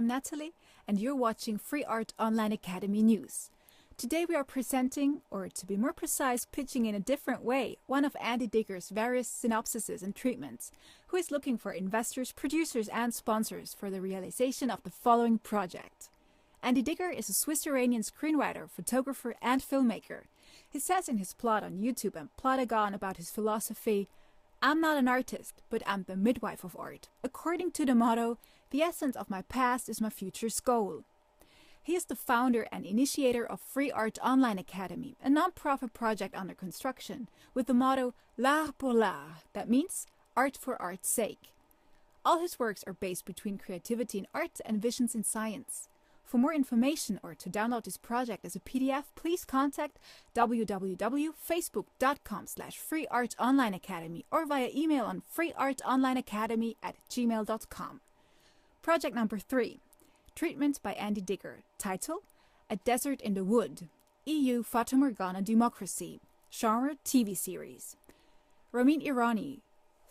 Natalie, and you're watching Free Art Online Academy News. Today we are presenting, or to be more precise, pitching in a different way, one of Andy Digger's various synopsises and treatments, who is looking for investors, producers and sponsors for the realization of the following project. Andy Digger is a Swiss-Iranian screenwriter, photographer and filmmaker. He says in his plot on YouTube and Plotagon about his philosophy, "I'm not an artist, but I'm the midwife of art. According to the motto, the essence of my past is my future's goal." He is the founder and initiator of Free Art Online Academy, a non-profit project under construction, with the motto L'art pour l'art, that means art for art's sake. All his works are based between creativity in art and visions in science. For more information or to download this project as a PDF, please contact www.facebook.com/freeartonlineacademy or via email on freeartonlineacademy@gmail.com. Project number 3. Treatment by Andy Digger. Title: A Desert in the Wood. EU Fata Morgana Democracy. Genre: TV series. Ramin Irani,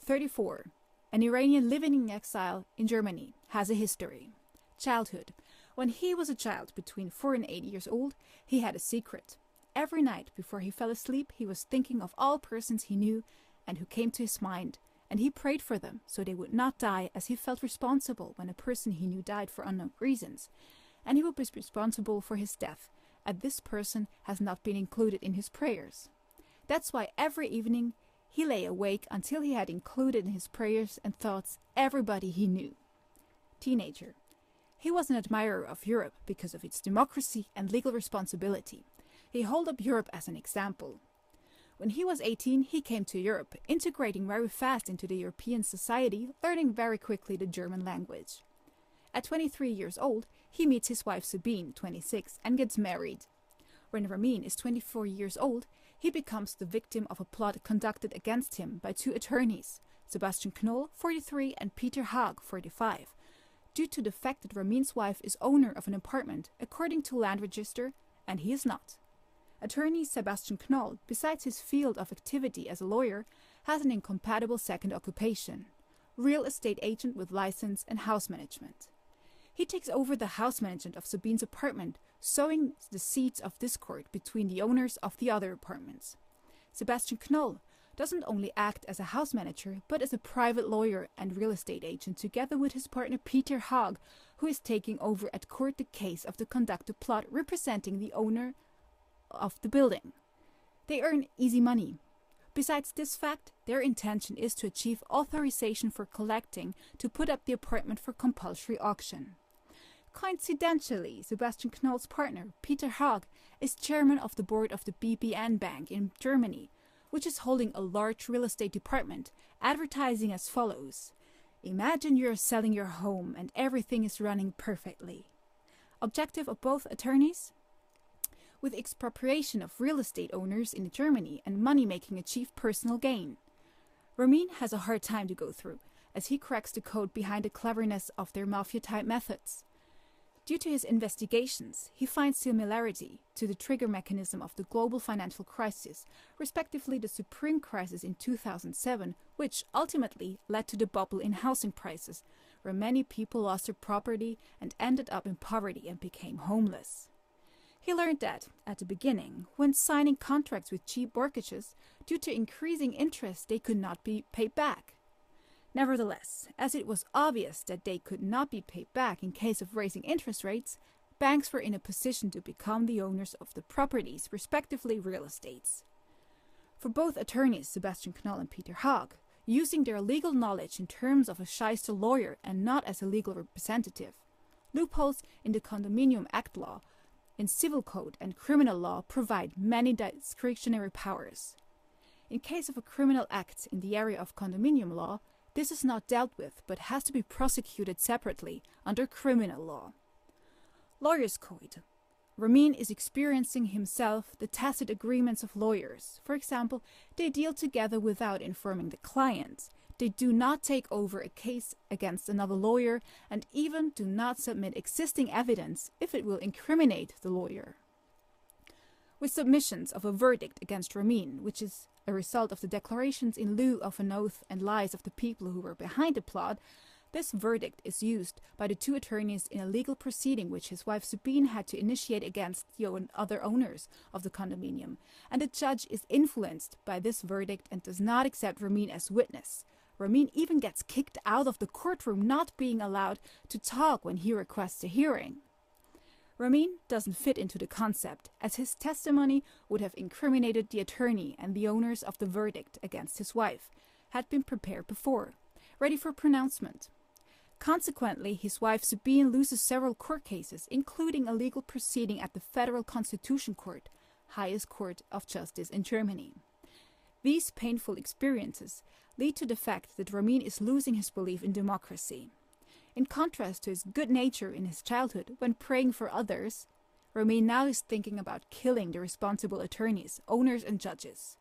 34, an Iranian living in exile in Germany, has a history. Childhood. When he was a child between 4 and 8 years old, he had a secret. Every night before he fell asleep, he was thinking of all persons he knew and who came to his mind, and he prayed for them so they would not die, as he felt responsible when a person he knew died for unknown reasons, and he would be responsible for his death, and this person has not been included in his prayers. That's why every evening he lay awake until he had included in his prayers and thoughts everybody he knew. Teenager. He was an admirer of Europe because of its democracy and legal responsibility. He held up Europe as an example. When he was 18, he came to Europe, integrating very fast into the European society, learning very quickly the German language. At 23 years old, he meets his wife Sabine, 26, and gets married. When Ramin is 24 years old, he becomes the victim of a plot conducted against him by 2 attorneys, Sebastian Knoll, 43, and Peter Haag, 45. Due to the fact that Ramin's wife is owner of an apartment according to land register, and he is not. Attorney Sebastian Knoll, besides his field of activity as a lawyer, has an incompatible second occupation: real estate agent with license and house management. He takes over the house management of Sabine's apartment, sowing the seeds of discord between the owners of the other apartments. Sebastian Knoll doesn't only act as a house manager, but as a private lawyer and real estate agent, together with his partner Peter Haag, who is taking over at court the case of the conducted plot representing the owner of the building. They earn easy money. Besides this fact, their intention is to achieve authorization for collecting to put up the apartment for compulsory auction. Coincidentally, Sebastian Knoll's partner, Peter Haag, is chairman of the board of the BBN Bank in Germany, which is holding a large real estate department, advertising as follows: "Imagine you're selling your home and everything is running perfectly." Objective of both attorneys? With expropriation of real estate owners in Germany and money-making achieve personal gain. Ramin has a hard time to go through, as he cracks the code behind the cleverness of their mafia-type methods. Due to his investigations, he finds similarity to the trigger mechanism of the global financial crisis, respectively the supreme crisis in 2007, which ultimately led to the bubble in housing prices, where many people lost their property and ended up in poverty and became homeless. He learned that, at the beginning, when signing contracts with cheap mortgages, due to increasing interest they could not be paid back. Nevertheless, as it was obvious that they could not be paid back in case of raising interest rates, banks were in a position to become the owners of the properties, respectively real estates. For both attorneys, Sebastian Knoll and Peter Haag, using their legal knowledge in terms of a shyster lawyer and not as a legal representative, loopholes in the Condominium Act law, in civil code and criminal law provide many discretionary powers. In case of a criminal act in the area of condominium law, this is not dealt with, but has to be prosecuted separately under criminal law. Lawyers' code. Ramin is experiencing himself the tacit agreements of lawyers. For example, they deal together without informing the client. They do not take over a case against another lawyer and even do not submit existing evidence if it will incriminate the lawyer. With submissions of a verdict against Ramin, which is a result of the declarations in lieu of an oath and lies of the people who were behind the plot, This verdict is used by the two attorneys in a legal proceeding which his wife Sabine had to initiate against the other owners of the condominium, and the judge is influenced by this verdict and does not accept Ramin as witness. Ramin even gets kicked out of the courtroom, not being allowed to talk when he requests a hearing. Ramin doesn't fit into the concept, as his testimony would have incriminated the attorney, and the owners of the verdict against his wife had been prepared before, ready for pronouncement. Consequently, his wife Sabine loses several court cases, including a legal proceeding at the Federal Constitution Court, highest court of justice in Germany. These painful experiences lead to the fact that Ramin is losing his belief in democracy. In contrast to his good nature in his childhood when praying for others, Ramin now is thinking about killing the responsible attorneys, owners and judges.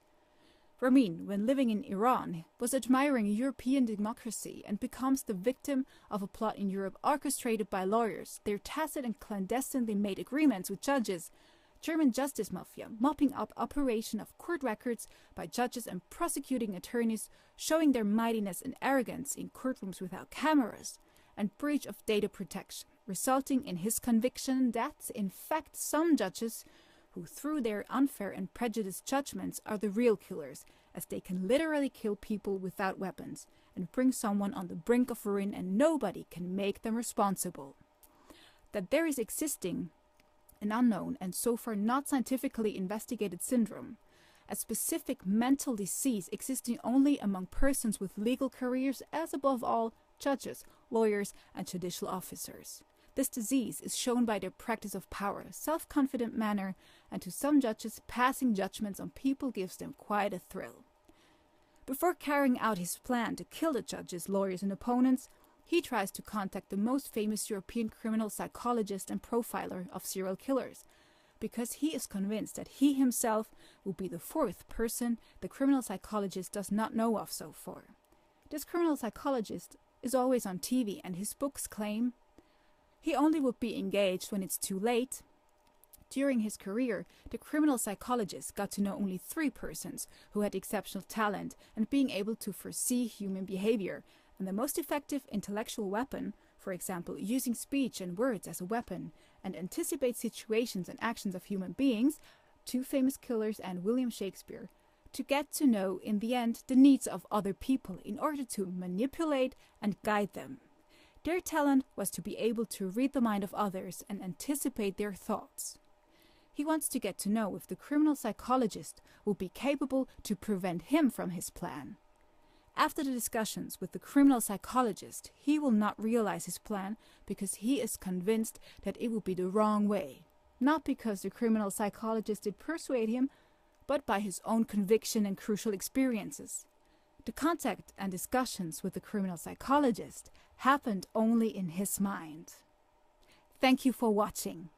Ramin, when living in Iran, was admiring European democracy and becomes the victim of a plot in Europe orchestrated by lawyers, their tacit and clandestinely made agreements with judges, German justice mafia, mopping up operation of court records by judges and prosecuting attorneys, showing their mightiness and arrogance in courtrooms without cameras, and breach of data protection, resulting in his conviction that, in fact, some judges who through their unfair and prejudiced judgments are the real killers, as they can literally kill people without weapons and bring someone on the brink of ruin and nobody can make them responsible. That there is existing an unknown and so far not scientifically investigated syndrome, a specific mental disease existing only among persons with legal careers, as above all judges, lawyers and judicial officers. This disease is shown by their practice of power, self-confident manner, and to some judges, passing judgments on people gives them quite a thrill. Before carrying out his plan to kill the judges, lawyers, and opponents, he tries to contact the most famous European criminal psychologist and profiler of serial killers, because he is convinced that he himself will be the fourth person the criminal psychologist does not know of so far. This criminal psychologist is always on TV, and his books claim he only would be engaged when it's too late. During his career, the criminal psychologist got to know only 3 persons who had exceptional talent and being able to foresee human behavior, and the most effective intellectual weapon, for example, using speech and words as a weapon, and anticipate situations and actions of human beings, 2 famous killers and William Shakespeare, to get to know, in the end, the needs of other people in order to manipulate and guide them. Their talent was to be able to read the mind of others and anticipate their thoughts. He wants to get to know if the criminal psychologist will be capable to prevent him from his plan. After the discussions with the criminal psychologist, he will not realize his plan because he is convinced that it will be the wrong way. Not because the criminal psychologist did persuade him, but by his own conviction and crucial experiences. The contact and discussions with the criminal psychologist happened only in his mind. Thank you for watching.